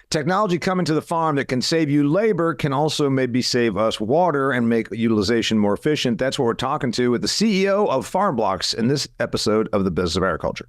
Technology coming to the farm that can save you labor can also maybe save us water and make utilization more efficient. That's what we're talking to with the CEO of Farm Blocks in this episode of The Business of Agriculture.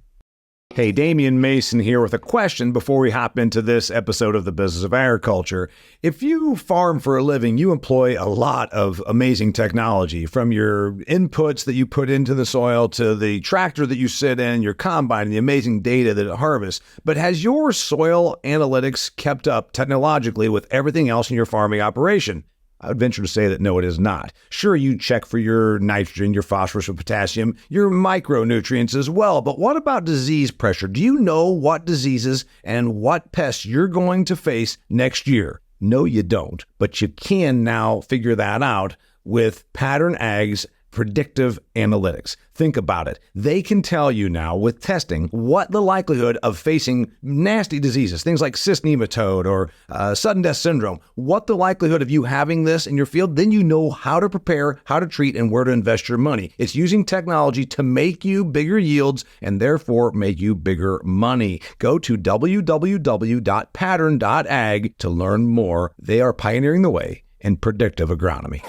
Hey, Damian Mason here with a question before we hop into this episode of The Business of Agriculture. If you farm for a living, you employ a lot of amazing technology, from your inputs that you put into the soil to the tractor that you sit in, your combine, and the amazing data that it harvests. But has your soil analytics kept up technologically with everything else in your farming operation? I would venture to say that no, it is not. Sure, you check for your nitrogen, your phosphorus, your potassium, your micronutrients as well. But what about disease pressure? Do you know what diseases and what pests you're going to face next year? No, you don't. But you can now figure that out with pattern.ag's predictive analytics. Think about it. They can tell you now with testing what the likelihood of facing nasty diseases, things like cyst nematode or sudden death syndrome, what the likelihood of you having this in your field, then you know how to prepare, how to treat, and where to invest your money. It's using technology to make you bigger yields and therefore make you bigger money. Go to www.pattern.ag to learn more. They are pioneering the way in predictive agronomy.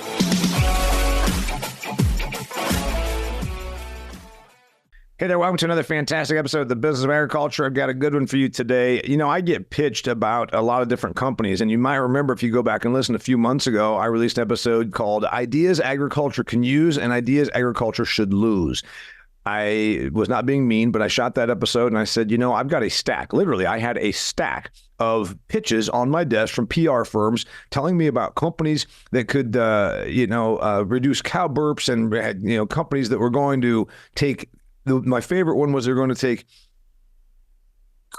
Hey there, welcome to another fantastic episode of The Business of Agriculture. I've got a good one for you today. You know, I get pitched about a lot of different companies, and you might remember if you go back and listen a few months ago, I released an episode called Ideas Agriculture Can Use and Ideas Agriculture Should Lose. I was not being mean, but I shot that episode and I said, you know, I've got a stack. Literally, I had a stack of pitches on my desk from PR firms telling me about companies that could, reduce cow burps, and companies that were going to take. My favorite one was they're going to take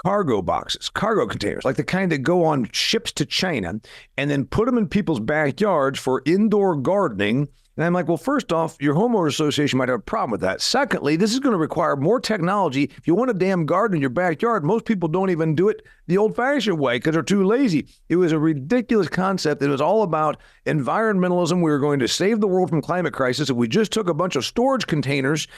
cargo boxes, cargo containers, like the kind that go on ships to China, and then put them in people's backyards for indoor gardening. And I'm like, well, first off, your homeowner association might have a problem with that. Secondly, this is going to require more technology. If you want a damn garden in your backyard, most people don't even do it the old-fashioned way because they're too lazy. It was a ridiculous concept. It was all about environmentalism. We were going to save the world from climate crisis if we just took a bunch of storage containers,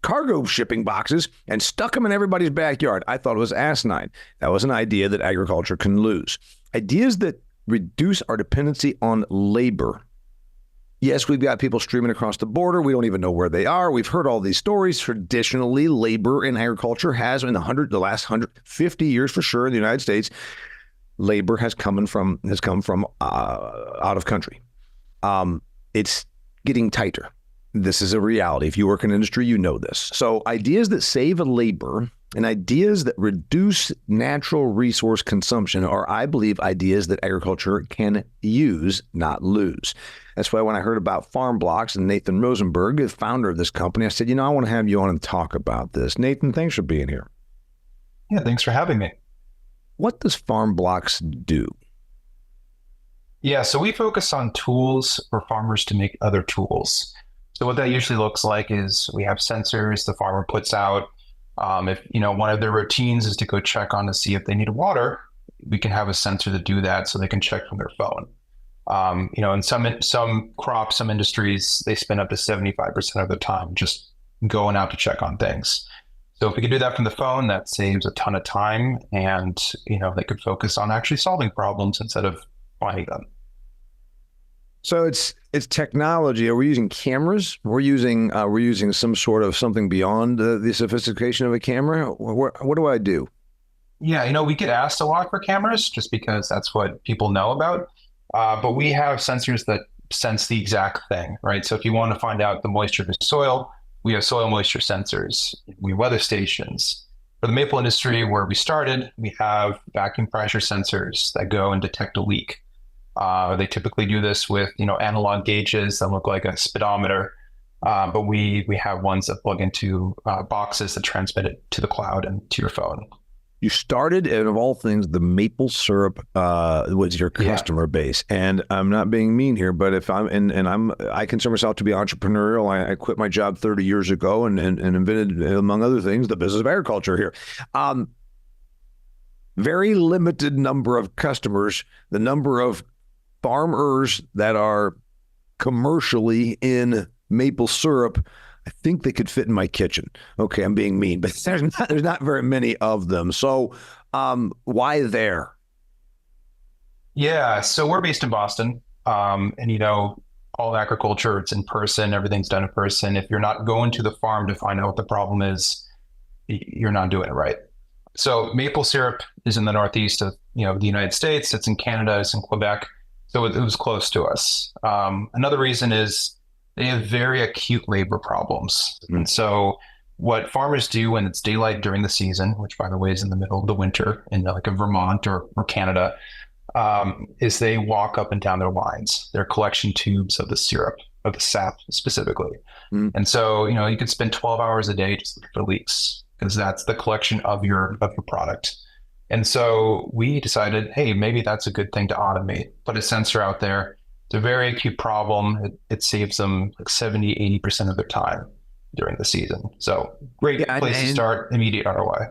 cargo shipping boxes, and stuck them in everybody's backyard. I thought it was asinine. That was an idea that agriculture can lose. Ideas that reduce our dependency on labor. Yes, we've got people streaming across the border. We don't even know where they are. We've heard all these stories. Traditionally, labor in agriculture has, in the last 150 years for sure in the United States, labor has come from out of country. It's getting tighter. This is a reality. If you work in industry, you know this. So ideas that save labor and ideas that reduce natural resource consumption are, I believe, ideas that agriculture can use, not lose. That's why when I heard about Farm Blocks and Nathan Rosenberg, the founder of this company, I said, I want to have you on and talk about this. Nathan, thanks for being here. Yeah, thanks for having me. What does Farm Blocks do? Yeah, so we focus on tools for farmers to make other tools. So what that usually looks like is we have sensors the farmer puts out. If one of their routines is to go check on to see if they need water, we can have a sensor to do that so they can check from their phone. In some crops, some industries, they spend up to 75% of their time just going out to check on things. So if we could do that from the phone, that saves a ton of time, and they could focus on actually solving problems instead of finding them. So it's technology. Are we using cameras? We're using some sort of something beyond the sophistication of a camera. What do I do? Yeah, we get asked a lot for cameras just because that's what people know about. But we have sensors that sense the exact thing, right? So if you want to find out the moisture of the soil, we have soil moisture sensors. We have weather stations. For the maple industry, where we started, we have vacuum pressure sensors that go and detect a leak. They typically do this with, analog gauges that look like a speedometer, but we have ones that plug into boxes that transmit it to the cloud and to your phone. You started, and of all things, the maple syrup was your customer base. And I'm not being mean here, but if I consider myself to be entrepreneurial. I quit my job 30 years ago and invented, among other things, the business of agriculture here. Very limited number of customers, the number of farmers that are commercially in maple syrup, I think they could fit in my kitchen. Okay, I'm being mean, but there's not very many of them. So why there? Yeah, so we're based in Boston, and all agriculture, it's in person, everything's done in person. If you're not going to the farm to find out what the problem is, you're not doing it right. So maple syrup is in the northeast of the United States. It's in Canada. It's in Quebec. So it was close to us. Another reason is they have very acute labor problems, and so what farmers do when it's daylight during the season, which by the way is in the middle of the winter in like a Vermont or Canada, is they walk up and down their lines, their collection tubes of the syrup, of the sap specifically. Mm. And so, you could spend 12 hours a day just looking for leaks because that's the collection of your product. And so we decided, hey, maybe that's a good thing to automate. Put a sensor out there. It's a very acute problem. It saves them like 70, 80% of their time during the season. So great place to start, immediate ROI.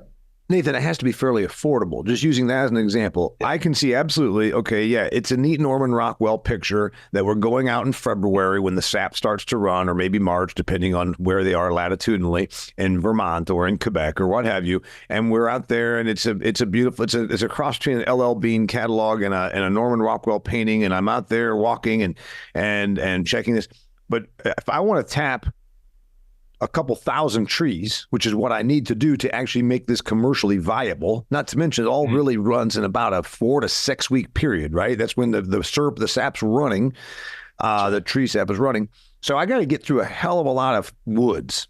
Nathan, it has to be fairly affordable. Just using that as an example, I can see absolutely, okay, yeah, it's a neat Norman Rockwell picture that we're going out in February when the sap starts to run, or maybe March, depending on where they are latitudinally in Vermont or in Quebec or what have you. And we're out there, and it's a beautiful, it's a cross between an LL Bean catalog and a Norman Rockwell painting. And I'm out there walking and checking this. But if I want to tap a couple thousand trees, which is what I need to do to actually make this commercially viable. Not to mention, it all really runs in about a 4 to 6 week period, right? That's when the sap's running, the tree sap is running. So I got to get through a hell of a lot of woods.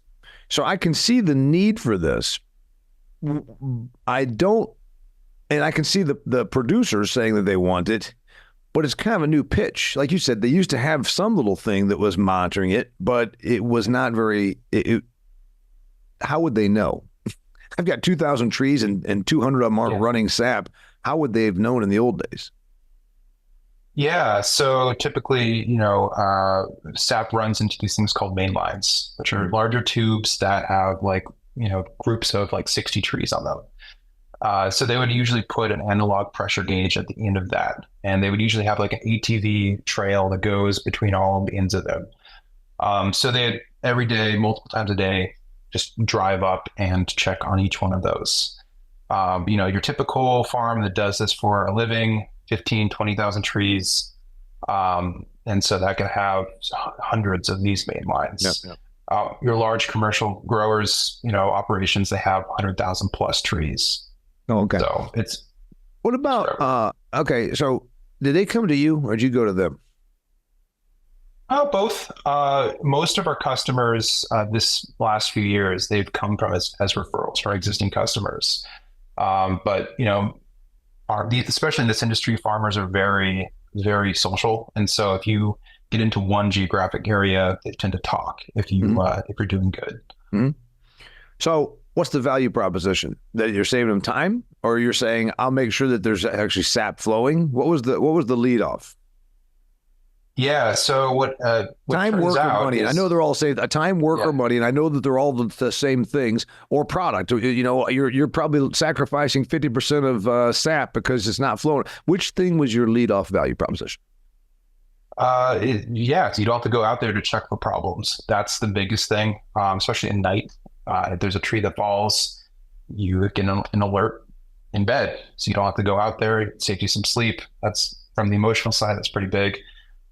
So I can see the need for this. I don't, and I can see the producers saying that they want it. But it's kind of a new pitch. Like you said, they used to have some little thing that was monitoring it, but it was not very, how would they know? I've got 2,000 trees and 200 of them are running sap. How would they have known in the old days? Yeah, so typically, sap runs into these things called main lines, which are larger tubes that have groups of like 60 trees on them. So they would usually put an analog pressure gauge at the end of that. And they would usually have like an ATV trail that goes between all the ends of them. So they'd every day, multiple times a day, just drive up and check on each one of those. Your typical farm that does this for a living, 15, 20,000 trees. And so that can have hundreds of these main lines. Yep, yep. Your large commercial growers, operations, they have 100,000 plus trees. Oh, okay. So it's what about okay, so did they come to you or did you go to them? Both. Most of our customers this last few years, they've come from as referrals for existing customers. But especially in this industry, farmers are very, very social, and so if you get into one geographic area, they tend to talk if you're doing good. Mm-hmm. So what's the value proposition? That you're saving them time, or you're saying I'll make sure that there's actually sap flowing? What was the lead off? Yeah. So what time, work, or money? And I know they're all saying time, work, or money, and I know that they're all the same things or product. You're probably sacrificing 50% of sap because it's not flowing. Which thing was your lead off value proposition? So you don't have to go out there to check for problems. That's the biggest thing, especially at night. If there's a tree that falls, you get an alert in bed, so you don't have to go out there. It saves you some sleep. That's from the emotional side. That's pretty big.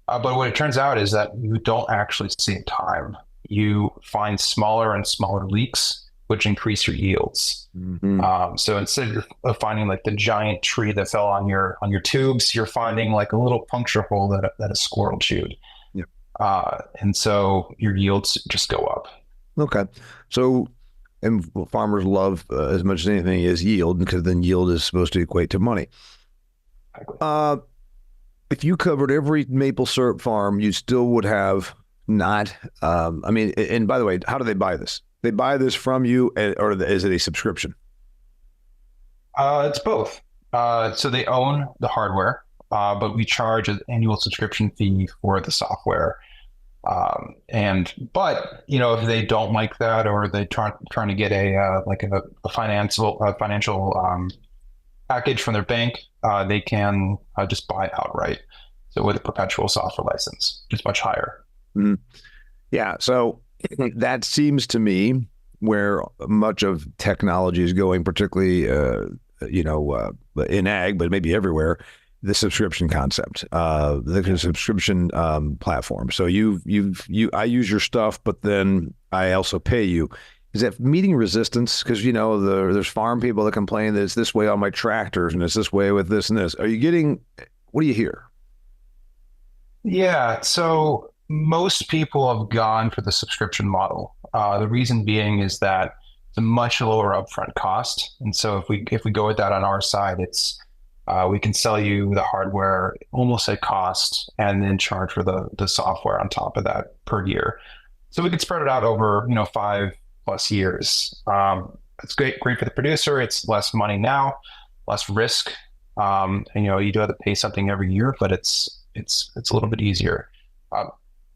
But what it turns out is that you don't actually save time. You find smaller and smaller leaks, which increase your yields. Mm-hmm. So instead of finding like the giant tree that fell on your tubes, you're finding like a little puncture hole that a squirrel chewed. Yep. And so your yields just go up. Okay. So, and farmers love as much as anything is yield, because then yield is supposed to equate to money. Exactly. If you covered every maple syrup farm, you still would have not. And by the way, how do they buy this? They buy this from you, or is it a subscription? It's both. So they own the hardware, but we charge an annual subscription fee for the software. But if they don't like that, or they trying to get a financial package from their bank, they can just buy it outright. So with a perpetual software license, just much higher. Mm-hmm. Yeah. So that seems to me where much of technology is going, particularly, in ag, but maybe everywhere. the subscription concept, the subscription platform. So I use your stuff, but then I also pay you. Is that meeting resistance? Because there's farm people that complain that it's this way on my tractors and it's this way with this and this. What do you hear? Yeah, so most people have gone for the subscription model. The reason being is that it's a much lower upfront cost, and so if we go with that on our side, it's we can sell you the hardware almost at cost, and then charge for the software on top of that per year. So we could spread it out over 5+ years. It's great for the producer. It's less money now, less risk. And, you do have to pay something every year, but it's a little bit easier.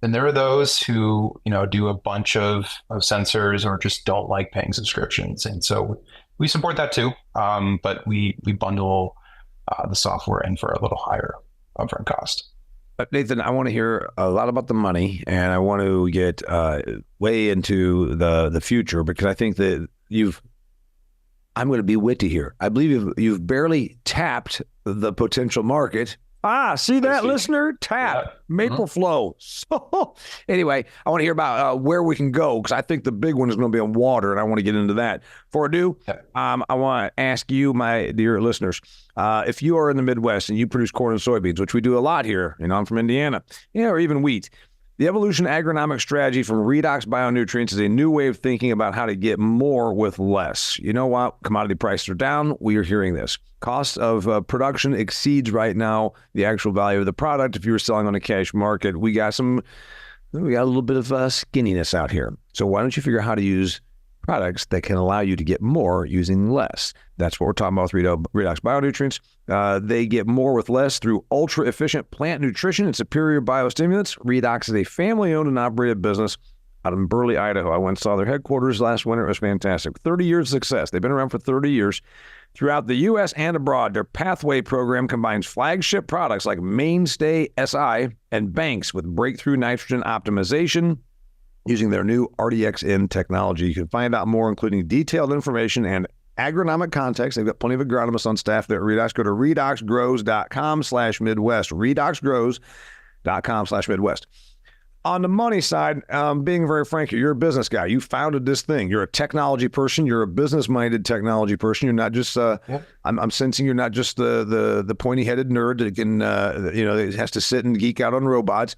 And there are those who, do a bunch of sensors or just don't like paying subscriptions. And so we support that too. But we bundle the software in for a little higher upfront cost. Nathan, I want to hear a lot about the money, and I want to get way into the future, because I think that I'm going to be witty here. I believe you've barely tapped the potential market. See that, listener? Tap. Yeah. Maple flow. So anyway, I want to hear about where we can go, because I think the big one is going to be on water, and I want to get into that. Before I do, I want to ask you, my dear listeners, if you are in the Midwest and you produce corn and soybeans, which we do a lot here, I'm from Indiana, or even wheat, the evolution agronomic strategy from Redox Bio-Nutrients is a new way of thinking about how to get more with less. You know what? Commodity prices are down. We are hearing this. Cost of production exceeds right now the actual value of the product. If you were selling on a cash market, we got a little bit of skinniness out here. So why don't you figure out how to use products that can allow you to get more using less? That's what we're talking about with Redox Bio-Nutrients. They get more with less through ultra-efficient plant nutrition and superior biostimulants. Redox is a family-owned and operated business out in Burley, Idaho. I went and saw their headquarters last winter. It was fantastic. 30 years of success. They've been around for 30 years. Throughout the U.S. and abroad, their Pathway program combines flagship products like Mainstay SI and Banks with breakthrough nitrogen optimization using their new RDXN technology. You can find out more, including detailed information and agronomic context. They've got plenty of agronomists on staff there at Redox. Go to redoxgrows.com/Midwest. redoxgrows.com/Midwest. On the money side, being very frank, you're a business guy. You founded this thing. You're a technology person. You're a business-minded technology person. You're not just. I'm sensing you're not just the pointy-headed nerd that can that has to sit and geek out on robots.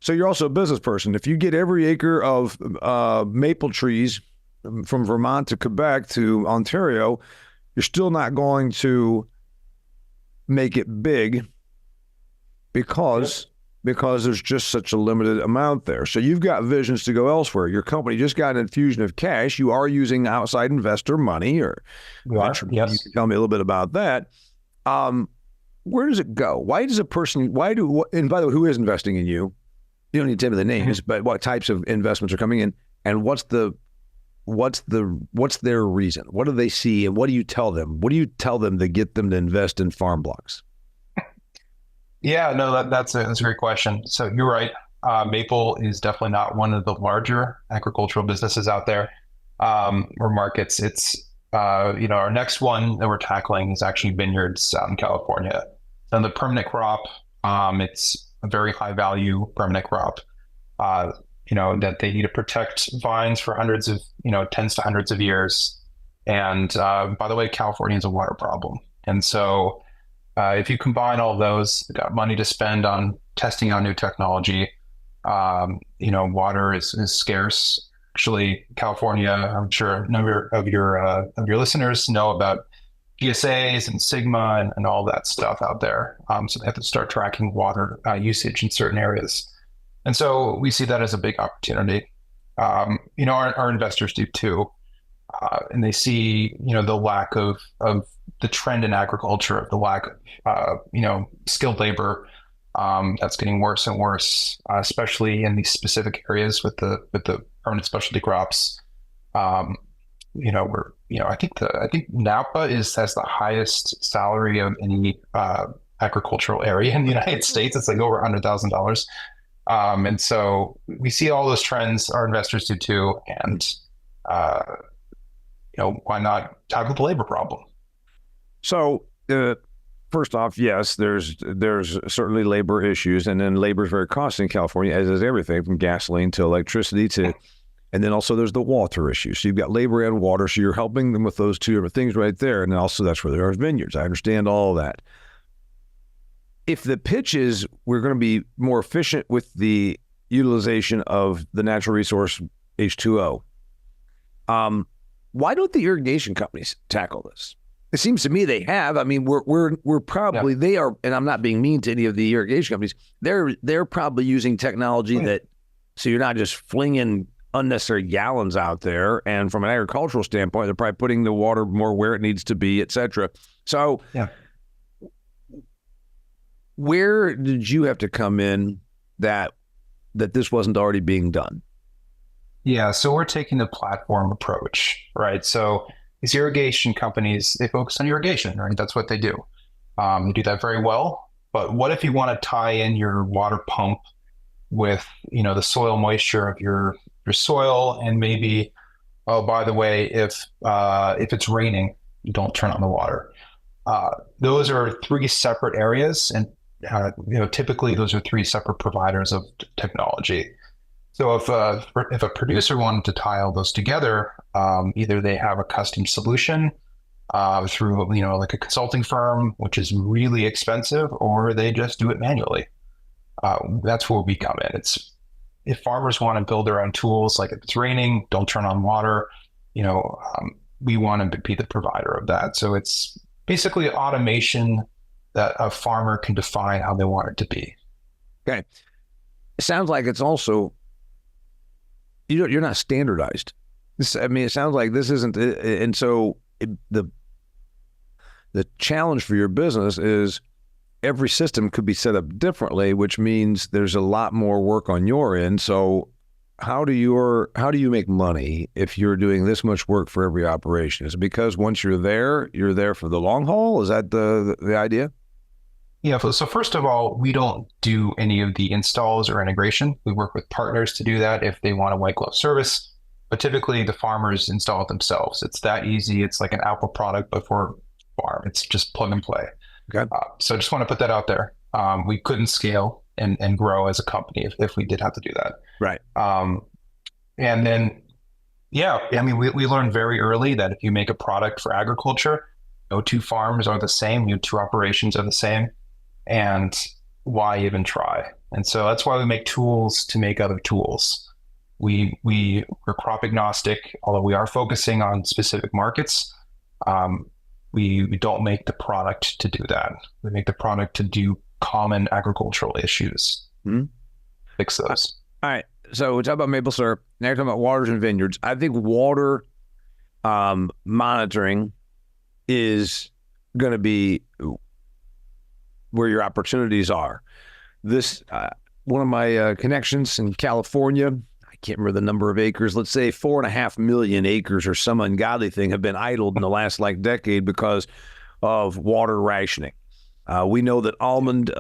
So you're also a business person. If you get every acre of maple trees from Vermont to Quebec to Ontario, you're still not going to make it big because there's just such a limited amount there. So you've got visions to go elsewhere. Your company just got an infusion of cash. You are using outside investor money, or yes. You can tell me a little bit about that. Where does it go? Why does a person? And by the way, who is investing in you? You don't need to tell me the names, but what types of investments are coming in, and what's their reason? What do they see, and what do you tell them? What do you tell them to get them to invest in farm blocks? Yeah, no, that's a great question. So you're right. Maple is definitely not one of the larger agricultural businesses out there, or markets. It's our next one that we're tackling is actually vineyards out in California. And the permanent crop, it's a very high value permanent crop. That they need to protect vines for tens to hundreds of years. And by the way, California is a water problem. And so if you combine all of those, they've got money to spend on testing out new technology. Water is scarce. Actually, California, I'm sure a number of your listeners know about GSAs and Sigma and all that stuff out there. So they have to start tracking water usage in certain areas. And so we see that as a big opportunity. Our investors do too. And they see, the lack of the trend in agriculture, the lack of, skilled labor that's getting worse and worse, especially in these specific areas with the permanent specialty crops. I think Napa has the highest salary of any agricultural area in the United States. It's like over $100,000. And so we see all those trends. Our investors do too. And, why not tackle the labor problem? So for first off, yes, there's certainly labor issues, and then labor is very costly in California, as is everything from gasoline to electricity to, and then also there's the water issue. So you've got labor and water, so you're helping them with those two different things right there, and then also that's where there are vineyards. I understand all of that. If the pitch is we're going to be more efficient with the utilization of the natural resource H2O, why don't the irrigation companies tackle this? It seems to me they have. I mean, we're probably they are, and I'm not being mean to any of the irrigation companies. They're probably using technology that, so you're not just flinging unnecessary gallons out there. And from an agricultural standpoint, they're probably putting the water more where it needs to be, et cetera. So, where did you have to come in that this wasn't already being done? Yeah, so we're taking the platform approach, right? So these irrigation companies, they focus on irrigation, right? That's what they do. They do that very well. But what if you want to tie in your water pump with, the soil moisture of your soil, and maybe, oh, by the way, if it's raining, you don't turn on the water. Those are three separate areas, and typically those are three separate providers of technology. So if a producer wanted to tie all those together, either they have a custom solution through like a consulting firm, which is really expensive, or they just do it manually. That's where we come in. It's if farmers want to build their own tools, like if it's raining, don't turn on water. We want to be the provider of that. So it's basically automation that a farmer can define how they want it to be. Okay, it sounds like it's also. You're not standardized. It sounds like this isn't, and so the challenge for your business is every system could be set up differently, which means there's a lot more work on your end. So how do you make money if you're doing this much work for every operation? Is it because once you're there for the long haul? Is that the idea? Yeah. So first of all, we don't do any of the installs or integration. We work with partners to do that if they want a white glove service. But typically the farmers install it themselves. It's that easy. It's like an Apple product, but for farm. It's just plug and play. Okay. So I just want to put that out there. We couldn't scale and grow as a company if we did have to do that. Right. And then, we learned very early that if you make a product for agriculture, no two farms are the same. No two operations are the same. And why even try? And so that's why we make tools to make other tools. We're crop agnostic, although we are focusing on specific markets. We don't make the product to do that. We make the product to do common agricultural issues. Fix those. All right. So we talk about maple syrup. Now you're talking about waters and vineyards. I think water monitoring is going to be where your opportunities are. This one of my connections in California, I can't remember the number of acres, let's say 4.5 million acres or some ungodly thing have been idled in the last decade because of water rationing. We know that almond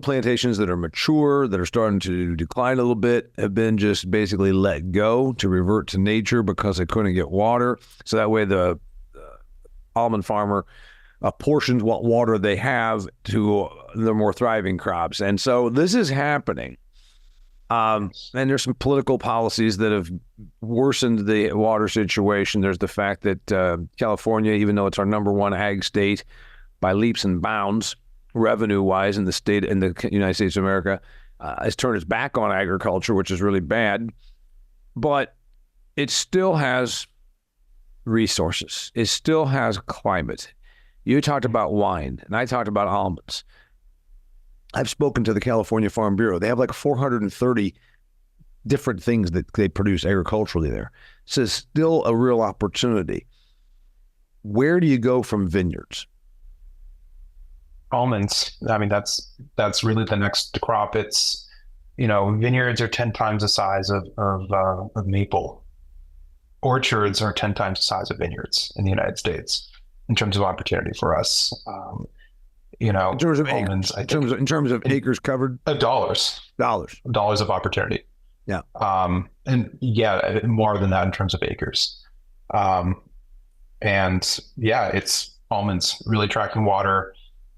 plantations that are mature, that are starting to decline a little bit, have been just basically let go to revert to nature because they couldn't get water. So that way the almond farmer apportions what water they have to the more thriving crops. And so this is happening. And there's some political policies that have worsened the water situation. There's the fact that California, even though it's our number one ag state by leaps and bounds, revenue-wise in the United States of America, has turned its back on agriculture, which is really bad. But it still has resources. It still has climate. You talked about wine, and I talked about almonds. I've spoken to the California Farm Bureau. They have 430 different things that they produce agriculturally there. So it's still a real opportunity. Where do you go from vineyards? Almonds. I mean, that's really the next crop. It's, vineyards are 10 times the size of maple. Orchards are 10 times the size of vineyards in the United States in terms of opportunity for us. In terms of almonds, acres, in terms of acres covered, dollars of opportunity. Yeah. More than that in terms of acres. It's almonds, really tracking water.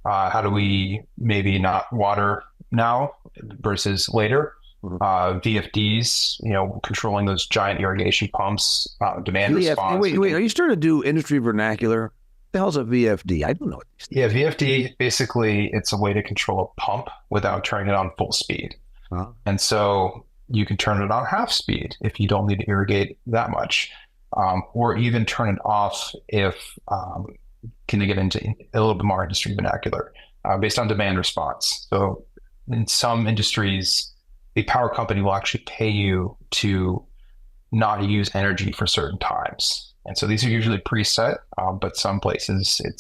How do we maybe not water now versus later? VFDs, controlling those giant irrigation pumps, demand response. Wait, are you starting to do industry vernacular? What the hell's a VFD? I don't know. Yeah, VFD, basically, it's a way to control a pump without turning it on full speed. And so you can turn it on half speed if you don't need to irrigate that much, or even turn it off if, can they get into a little bit more industry vernacular, based on demand response. So in some industries, the power company will actually pay you to not use energy for certain times. And so these are usually preset, but some places it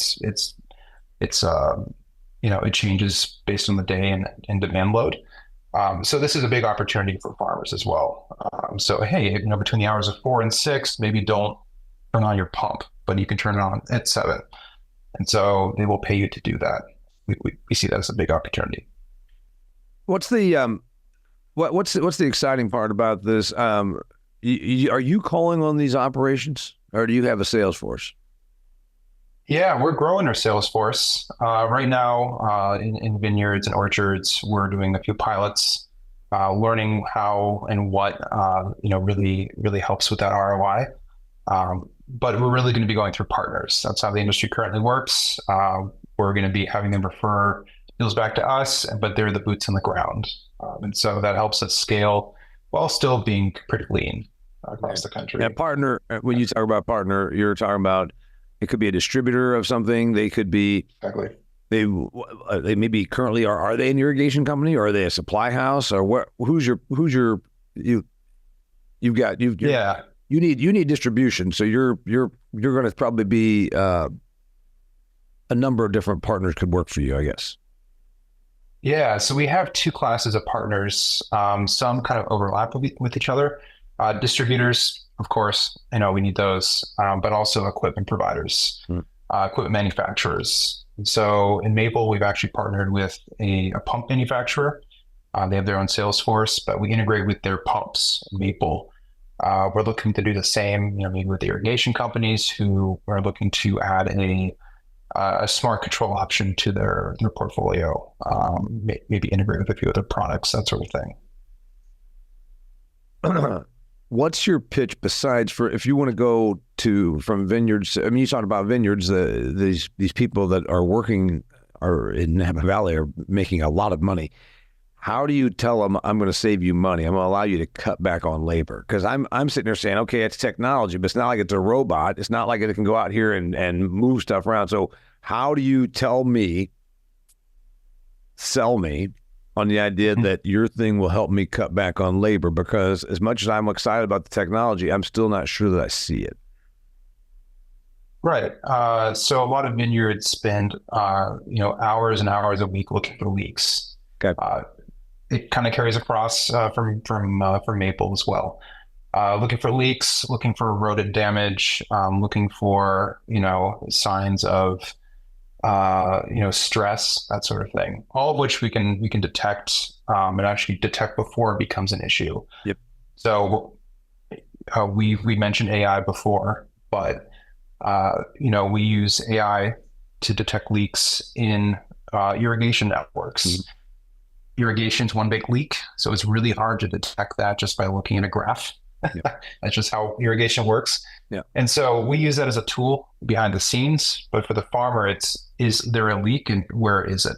changes based on the day and demand load. So this is a big opportunity for farmers as well. So hey, between the hours of 4 and 6, maybe don't turn on your pump, but you can turn it on at 7, and so they will pay you to do that. We see that as a big opportunity. What's the what's the exciting part about this? Are you calling on these operations, or do you have a sales force? Yeah, we're growing our sales force. Right now, in vineyards and orchards, we're doing a few pilots, learning how and what really helps with that ROI. But we're really going to be going through partners. That's how the industry currently works. We're going to be having them refer deals back to us, but they're the boots on the ground. And so that helps us scale while still being pretty lean across the country. And partner, when you talk about partner, you're talking about it could be a distributor of something. They could be exactly. They maybe currently are they an irrigation company, or are they a supply house, or what? You need distribution. So you're going to probably be a number of different partners could work for you, I guess. Yeah, so we have 2 classes of partners. Some kind of overlap with each other. Distributors, of course, we need those, but also equipment providers, equipment manufacturers. And so in Maple, we've actually partnered with a pump manufacturer. They have their own sales force, but we integrate with their pumps in Maple. We're looking to do the same, maybe with the irrigation companies who are looking to add a smart control option to their portfolio, maybe integrate with a few other products, that sort of thing. What's your pitch besides for if you want to go from vineyards? I mean, you talked about vineyards. These people that are working in Napa Valley are making a lot of money. How do you tell them, I'm going to save you money? I'm going to allow you to cut back on labor? Because I'm sitting there saying, okay, it's technology, but it's not like it's a robot. It's not like it can go out here and move stuff around. So how do you sell me on the idea that your thing will help me cut back on labor? Because as much as I'm excited about the technology, I'm still not sure that I see it. Right. So a lot of vineyards spend, hours and hours a week looking for leaks. Okay. It kind of carries across from Maple as well. Looking for leaks, looking for rodent damage, looking for signs of stress, that sort of thing. All of which we can detect and actually detect before it becomes an issue. Yep. So we mentioned AI before, but we use AI to detect leaks in irrigation networks. Mm-hmm. Irrigation's one big leak, so it's really hard to detect that just by looking at a graph. Yep. That's just how irrigation works. Yeah. And so we use that as a tool behind the scenes, but for the farmer, is there a leak and where is it?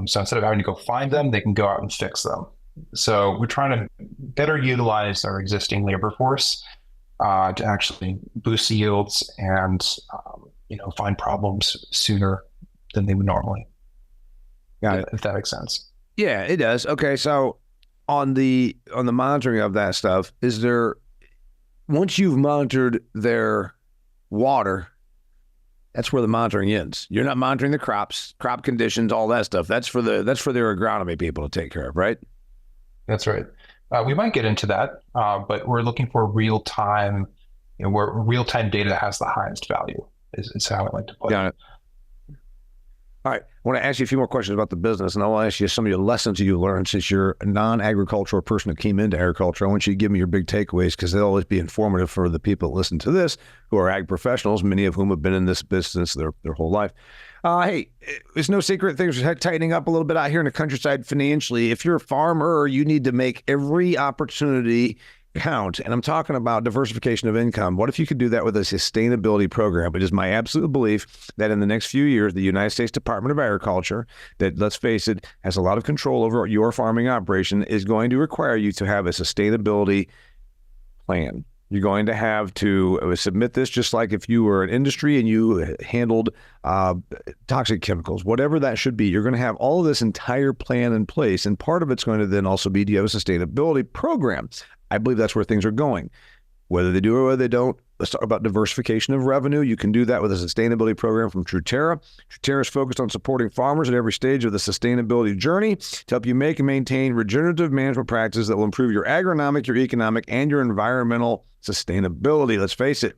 So instead of having to go find them, they can go out and fix them. So we're trying to better utilize our existing labor force to actually boost yields and find problems sooner than they would normally. Got it. If that makes sense. Yeah, it does. Okay, so on the monitoring of that stuff, is there, once you've monitored their water, that's where the monitoring ends. You're not monitoring the crop conditions, all that stuff. That's for their agronomy people to take care of, right? That's right. We might get into that, but we're looking for real-time, where real-time data has the highest value is how I like to put it. Got it. All right. I want to ask you a few more questions about the business, and I want to ask you some of your lessons you learned since you're a non-agricultural person that came into agriculture. I want you to give me your big takeaways because they'll always be informative for the people that listen to this who are ag professionals, many of whom have been in this business their whole life. Hey, it's no secret things are tightening up a little bit out here in the countryside financially. If you're a farmer, you need to make every opportunity count. And I'm talking about diversification of income. What if you could do that with a sustainability program? It is my absolute belief that in the next few years, the United States Department of Agriculture, that, let's face it, has a lot of control over your farming operation, is going to require you to have a sustainability plan. You're going to have to submit this just like if you were an industry and you handled toxic chemicals, whatever that should be. You're going to have all of this entire plan in place. And part of it's going to then also be, do you have a sustainability program? I believe that's where things are going. Whether they do or whether they don't, let's talk about diversification of revenue. You can do that with a sustainability program from Truterra. Truterra is focused on supporting farmers at every stage of the sustainability journey to help you make and maintain regenerative management practices that will improve your agronomic, your economic, and your environmental sustainability. Let's face it,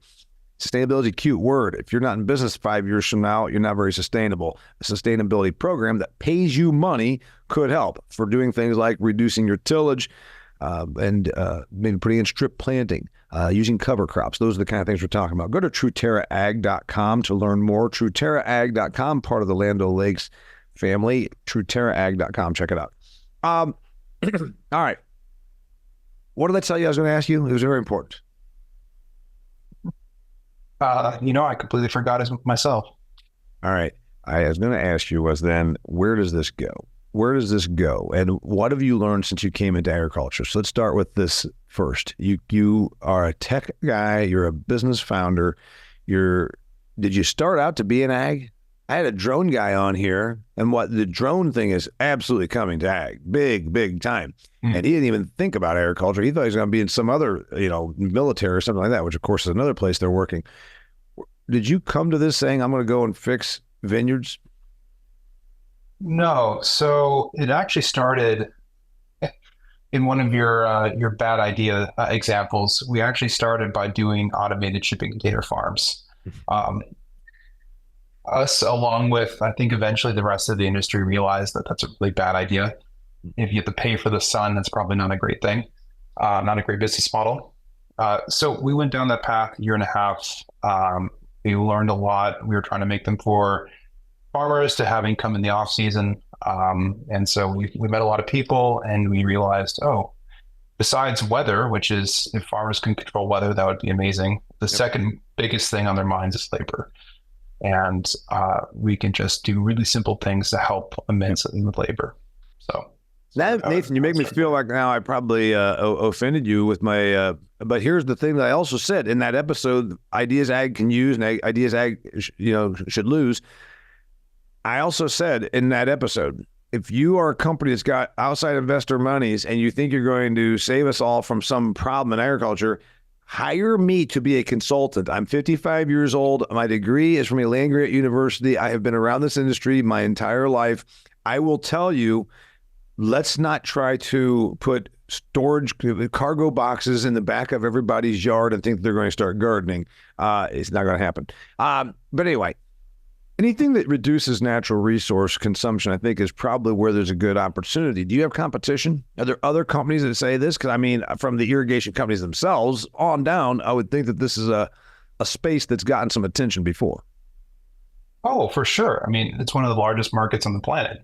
sustainability is a cute word. If you're not in business 5 years from now, you're not very sustainable. A sustainability program that pays you money could help for doing things like reducing your tillage, and maybe putting in strip planting, using cover crops. Those are the kind of things we're talking about. Go to truterraag.com to learn more. Truterraag.com, part of the Land O'Lakes family. Truterraag.com. Check it out. All right. What did I tell you I was going to ask you? It was very important. I completely forgot it myself. All right. I was going to ask you was then, where does this go? Where does this go? And what have you learned since you came into agriculture? So let's start with this first. You are a tech guy. You're a business founder. Did you start out to be an ag? I had a drone guy on here, and what the drone thing is absolutely coming to ag, big time. And he didn't even think about agriculture. He thought he was going to be in some other, military or something like that, which of course is another place they're working. Did you come to this saying, I'm going to go and fix vineyards? No, so it actually started in one of your bad idea examples. We actually started by doing automated shipping container farms. Us, along with, I think eventually the rest of the industry, realized that that's a really bad idea. If you have to pay for the sun, that's probably not a great thing, not a great business model. So we went down that path a year and a half. We learned a lot. We were trying to make them for farmers to have income in the off season. And so we met a lot of people and we realized, besides weather, which is if farmers can control weather, that would be amazing. The second biggest thing on their minds is labor. And we can just do really simple things to help immensely with labor. So now, Nathan, you make me feel like now I probably offended you with my, but here's the thing that I also said in that episode, ideas ag can use and ideas ag, should lose. I also said in that episode, if you are a company that's got outside investor monies and you think you're going to save us all from some problem in agriculture, hire me to be a consultant. I'm 55 years old. My degree is from a land-grant university. I have been around this industry my entire life. I will tell you, let's not try to put storage cargo boxes in the back of everybody's yard and think they're going to start gardening. It's not going to happen. But anyway, anything that reduces natural resource consumption, I think, is probably where there's a good opportunity. Do you have competition? Are there other companies that say this? Because, from the irrigation companies themselves on down, I would think that this is a space that's gotten some attention before. Oh, for sure. It's one of the largest markets on the planet.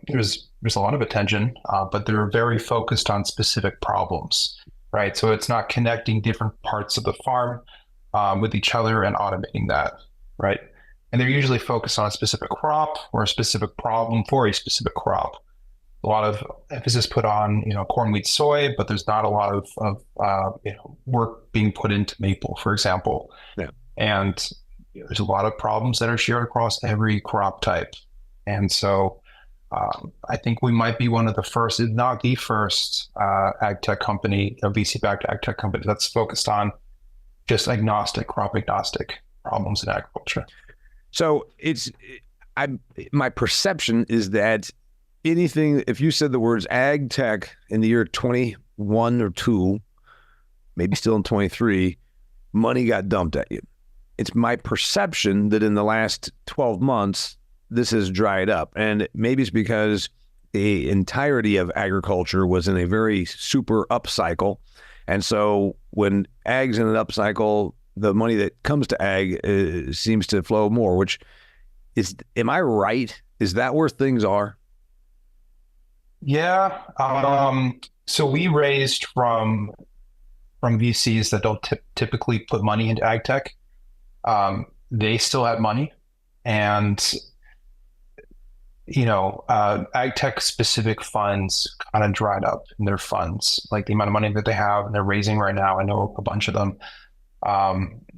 There's a lot of attention, but they're very focused on specific problems, right? So it's not connecting different parts of the farm with each other and automating that, right? And they're usually focused on a specific crop or a specific problem for a specific crop. A lot of emphasis put on, corn, wheat, soy, but there's not a lot of work being put into maple, for example. Yeah. And there's a lot of problems that are shared across every crop type. And so I think we might be one of the first, if not the first, ag tech company, VC-backed ag tech company that's focused on just crop agnostic problems in agriculture. So my perception is that if you said the words ag tech in the year 21 or 2, maybe still in 23, money got dumped at you. It's my perception that in the last 12 months, this has dried up. And maybe it's because the entirety of agriculture was in a very super upcycle. And so when ag's in an upcycle, the money that comes to ag seems to flow more, which is, am I right? Is that where things are? Yeah. So we raised from VCs that don't typically put money into ag tech. They still had money, and ag tech specific funds kind of dried up in their funds, like the amount of money that they have and they're raising right now. I know a bunch of them.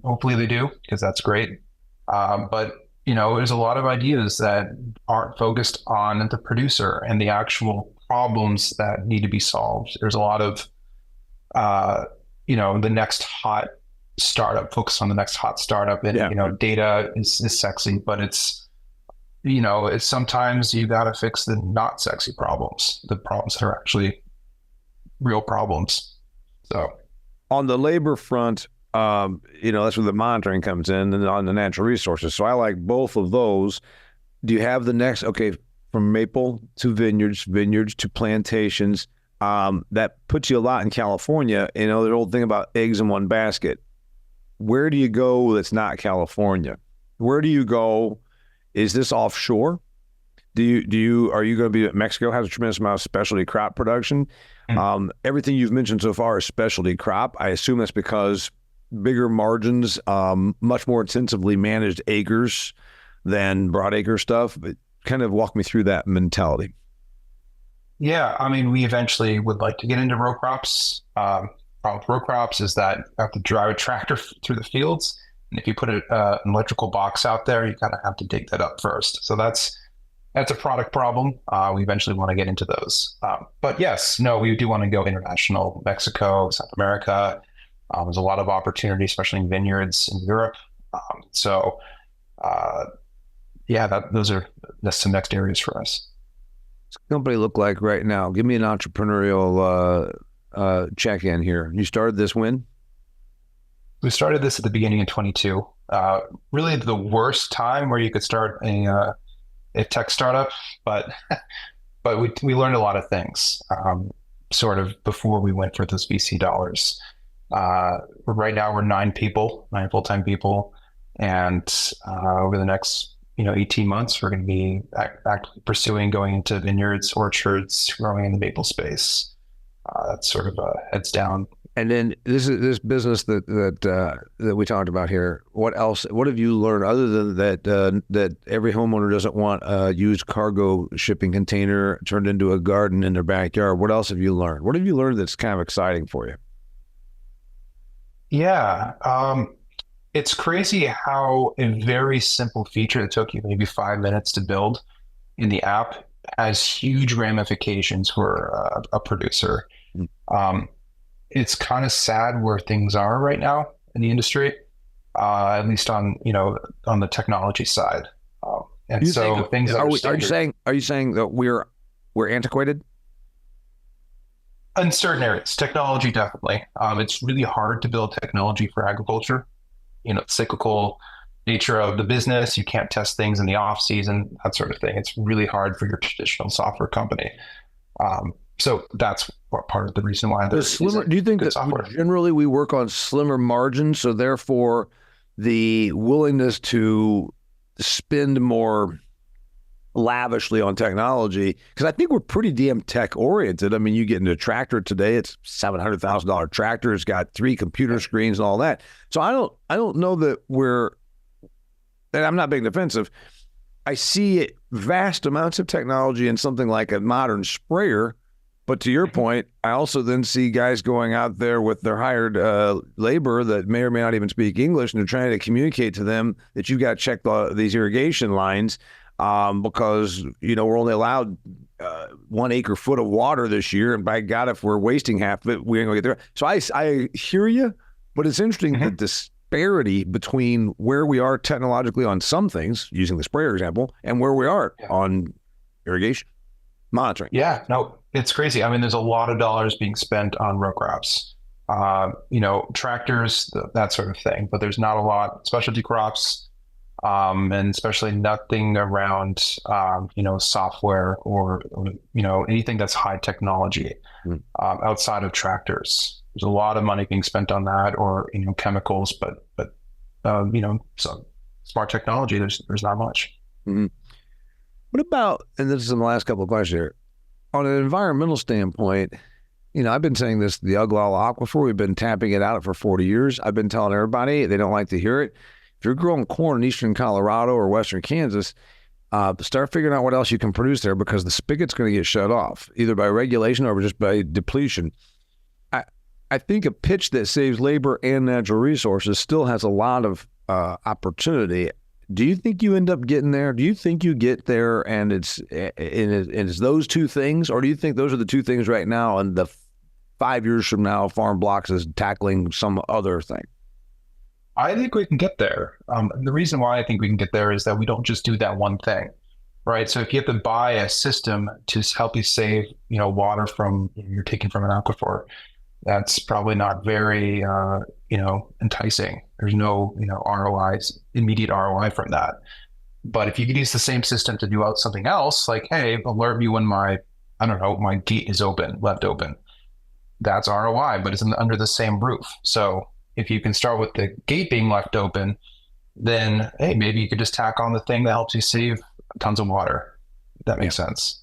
Hopefully they do, because that's great. But there's a lot of ideas that aren't focused on the producer and the actual problems that need to be solved. There's a lot of, the next hot startup, focus on the next hot startup. And, data is sexy, but it's sometimes you got to fix the not sexy problems, the problems that are actually real problems. So on the labor front, that's where the monitoring comes in, and on the natural resources. So I like both of those. Do you have the next, from maple to vineyards to plantations? That puts you a lot in California. The old thing about eggs in one basket. Where do you go that's not California? Where do you go? Is this offshore? Are you going to be at Mexico? Has a tremendous amount of specialty crop production. Mm-hmm. Everything you've mentioned so far is specialty crop. I assume that's because bigger margins, much more intensively managed acres than broadacre stuff. But kind of walk me through that mentality. Yeah, I mean, we eventually would like to get into row crops. Problem with row crops is that you have to drive a tractor through the fields. And if you put an electrical box out there, you kind of have to dig that up first. So that's a product problem. We eventually want to get into those. But yes, no, we do want to go international, Mexico, South America. There's a lot of opportunity, especially in vineyards in Europe. That's some next areas for us. What's the company look like right now? Give me an entrepreneurial check-in here. You started this when? We started this at the beginning of 22. Really the worst time where you could start a tech startup, but we learned a lot of things sort of before we went for those VC dollars. Right now we're 9 full-time people, and over the next 18 months, we're going to be actively pursuing going into vineyards, orchards, growing in the maple space. That's sort of heads down. And then this business that we talked about here. What else? What have you learned other than that every homeowner doesn't want a used cargo shipping container turned into a garden in their backyard? What else have you learned? What have you learned that's kind of exciting for you? Yeah. It's crazy how a very simple feature that took you maybe 5 minutes to build in the app has huge ramifications for a producer. It's kind of sad where things are right now in the industry, at least on the technology side. And so things are you saying that we're antiquated? In certain areas, technology definitely. It's really hard to build technology for agriculture. Cyclical nature of the business. You can't test things in the off season, that sort of thing. It's really hard for your traditional software company. So that's part of the reason why there's slimmer. Do you think that generally we work on slimmer margins, so therefore the willingness to spend more lavishly on technology? Because I think we're pretty damn tech oriented. I mean, you get into a tractor today, it's $700,000 tractor. It's got 3 computer screens and all that. So I don't know that and I'm not being defensive. I see vast amounts of technology in something like a modern sprayer. But to your point, I also then see guys going out there with their hired labor that may or may not even speak English, and they're trying to communicate to them that you've got to check these irrigation lines because, we're only allowed 1 acre foot of water this year. And by God, if we're wasting half of it, we ain't going to get there. So I hear you, but it's interesting the disparity between where we are technologically on some things, using the sprayer example, and where we are on irrigation monitoring. Yeah, no. It's crazy. I mean, there's a lot of dollars being spent on row crops, tractors, that sort of thing. But there's not a lot specialty crops. And especially nothing around, software or anything that's high technology outside of tractors. There's a lot of money being spent on that, or chemicals, but so smart technology. There's not much. Mm-hmm. What about, and this is in the last couple of questions here, on an environmental standpoint? I've been saying this, the Uglala Aquifer, we've been tapping it out for 40 years. I've been telling everybody, they don't like to hear it. If you're growing corn in eastern Colorado or western Kansas, start figuring out what else you can produce there, because the spigot's going to get shut off, either by regulation or just by depletion. I think a pitch that saves labor and natural resources still has a lot of opportunity. Do you think you end up getting there? Do you think you get there and it's those two things? Or do you think those are the two things right now, and the 5 years from now, Farm Blocks is tackling some other thing? I think we can get there. And the reason why I think we can get there is that we don't just do that one thing, right? So if you have to buy a system to help you save, water from you're taking from an aquifer, that's probably not very, enticing. There's no, immediate ROI from that. But if you could use the same system to do out something else, like, hey, alert me when my gate is left open. That's ROI, but it's under the same roof. So if you can start with the gate being left open, then, hey, maybe you could just tack on the thing that helps you save tons of water. That makes sense.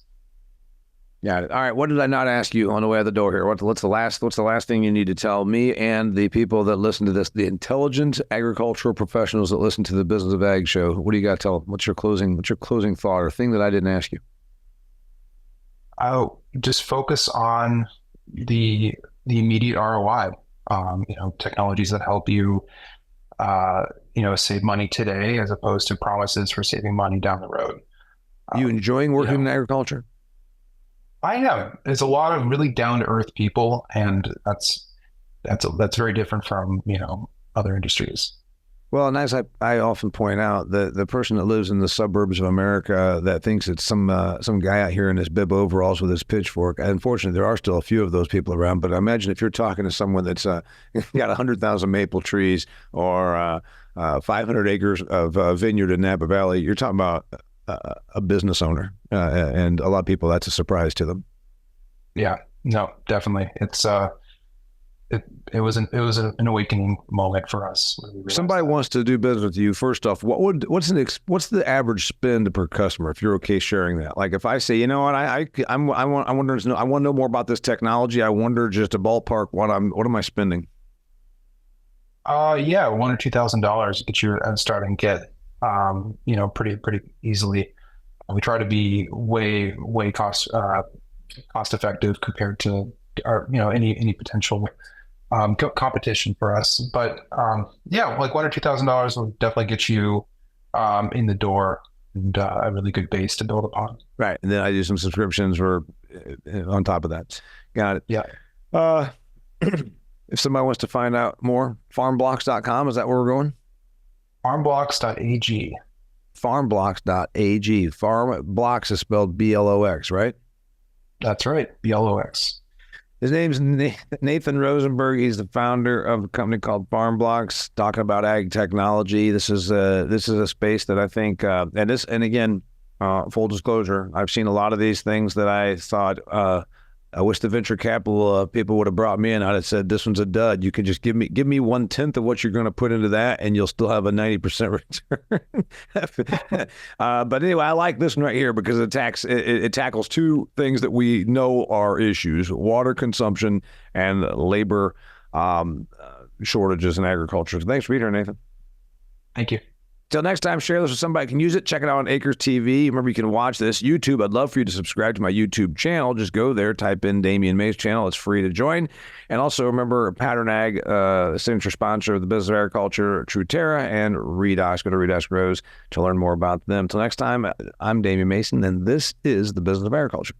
Got it. All right. What did I not ask you on the way out the door here? What's the last thing you need to tell me and the people that listen to this, the intelligent agricultural professionals that listen to the Business of Ag show? What do you got to tell them? What's your closing thought or thing that I didn't ask you? I'll just focus on the immediate ROI. Technologies that help you, save money today, as opposed to promises for saving money down the road. You enjoying working in agriculture? I am. There's a lot of really down to earth people, and that's very different from other industries. Well, and as I often point out, the person that lives in the suburbs of America that thinks it's some guy out here in his bib overalls with his pitchfork. Unfortunately, there are still a few of those people around. But imagine if you're talking to someone that's got 100,000 maple trees or 500 acres of vineyard in Napa Valley. You're talking about a business owner, and a lot of people, that's a surprise to them. Yeah, no, definitely. It was an awakening moment for us. Somebody wants to do business with you. First off, what's the average spend per customer, if you're okay sharing that? Like if I say, you know what, I want to know more about this technology. I wonder, just a ballpark, what am I spending? Yeah, $1,000 or $2,000 get you a starting kit. Pretty easily. We try to be way cost effective compared to our any potential competition for us. But like $1,000 or $2,000 will definitely get you in the door, and a really good base to build upon. Right, and then I do some subscriptions on top of that. Got it. Yeah. If somebody wants to find out more, farmblocks.com, is that where we're going? Farmblocks.ag. Farmblocks.ag. Farmblocks is spelled BLOX, right? That's right, BLOX. His name's Nathan Rosenberg. He's the founder of a company called Farmblocks, talking about ag technology. This is a space that I think, and again, full disclosure, I've seen a lot of these things that I thought, I wish the venture capital people would have brought me in. I'd have said, this one's a dud. You can just give me 1/10 of what you're going to put into that, and you'll still have a 90% return. But anyway, I like this one right here because it tackles two things that we know are issues: water consumption and labor shortages in agriculture. So thanks for being here, Nathan. Thank you. Till next time, share this with somebody who can use it. Check it out on Acres TV. Remember, you can watch this. YouTube, I'd love for you to subscribe to my YouTube channel. Just go there, type in Damian May's channel. It's free to join. And also remember, Pattern Ag, signature sponsor of the Business of Agriculture, Truterra, and Redox. Go to Redox Grows to learn more about them. Till next time, I'm Damian Mason, and this is the Business of Agriculture.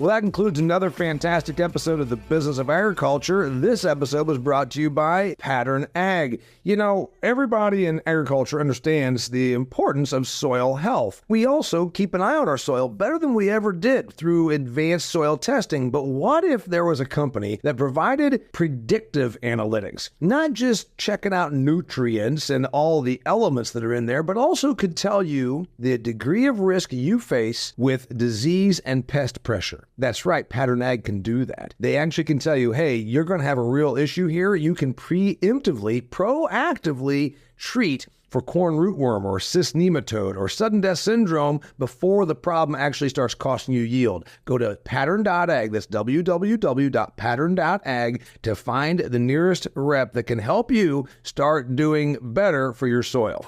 Well, that concludes another fantastic episode of The Business of Agriculture. This episode was brought to you by Pattern.ag. You know, everybody in agriculture understands the importance of soil health. We also keep an eye on our soil better than we ever did through advanced soil testing. But what if there was a company that provided predictive analytics, not just checking out nutrients and all the elements that are in there, but also could tell you the degree of risk you face with disease and pest pressure? That's right, Pattern Ag can do that. They actually can tell you, hey, you're going to have a real issue here. You can preemptively, proactively treat for corn rootworm or cyst nematode or sudden death syndrome before the problem actually starts costing you yield. Go to pattern.ag, that's www.pattern.ag, to find the nearest rep that can help you start doing better for your soil.